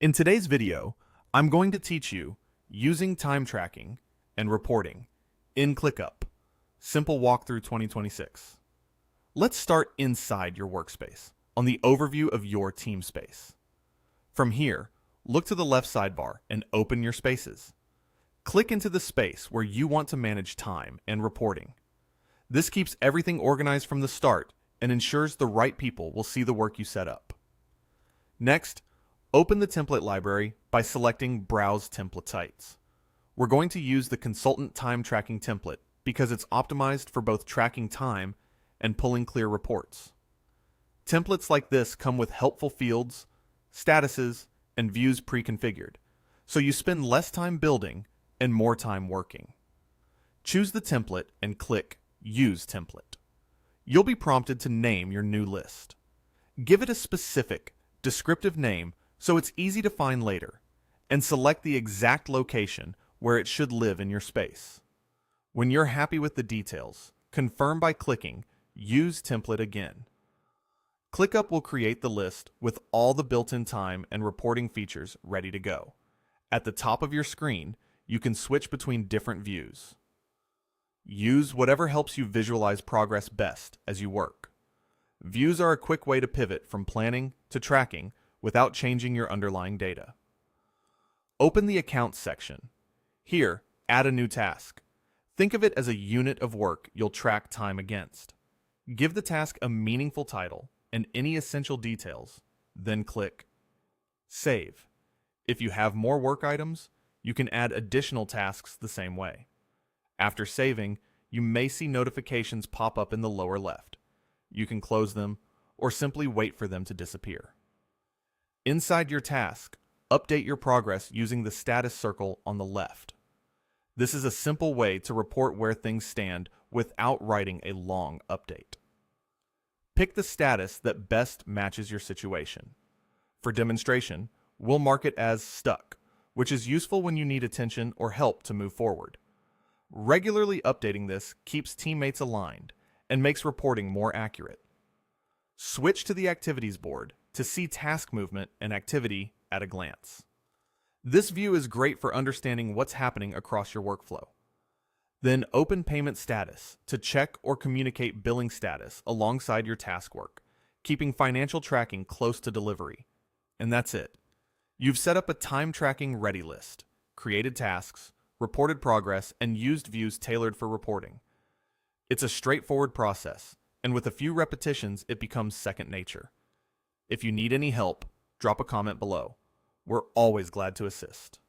In today's video, I'm going to teach you using time tracking and reporting in ClickUp. Simple walkthrough 2026. Let's start inside your workspace on the overview of your team space. From here, look to the left sidebar and open your spaces. Click into the space where you want to manage time and reporting. This keeps everything organized from the start and ensures the right people will see the work you set up. Next, open the template library by selecting Browse Template Types. We're going to use the Consultant Time Tracking template because it's optimized for both tracking time and pulling clear reports. Templates like this come with helpful fields, statuses, and views pre-configured, so you spend less time building and more time working. Choose the template and click Use Template. You'll be prompted to name your new list. Give it a specific, descriptive name so it's easy to find later, and select the exact location where it should live in your space. When you're happy with the details, confirm by clicking Use Template again. ClickUp will create the list with all the built-in time and reporting features ready to go. At the top of your screen, you can switch between different views. Use whatever helps you visualize progress best as you work. Views are a quick way to pivot from planning to tracking without changing your underlying data. Open the Accounts section. Here, add a new task. Think of it as a unit of work you'll track time against. Give the task a meaningful title and any essential details, then click Save. If you have more work items, you can add additional tasks the same way. After saving, you may see notifications pop up in the lower left. You can close them or simply wait for them to disappear. Inside your task, update your progress using the status circle on the left. This is a simple way to report where things stand without writing a long update. Pick the status that best matches your situation. For demonstration, we'll mark it as Stuck, which is useful when you need attention or help to move forward. Regularly updating this keeps teammates aligned and makes reporting more accurate. Switch to the Activities board to see task movement and activity at a glance. This view is great for understanding what's happening across your workflow. Then open Payment Status to check or communicate billing status alongside your task work, keeping financial tracking close to delivery. And that's it. You've set up a time tracking ready list, created tasks, reported progress, and used views tailored for reporting. It's a straightforward process, and with a few repetitions, it becomes second nature. If you need any help, drop a comment below. We're always glad to assist.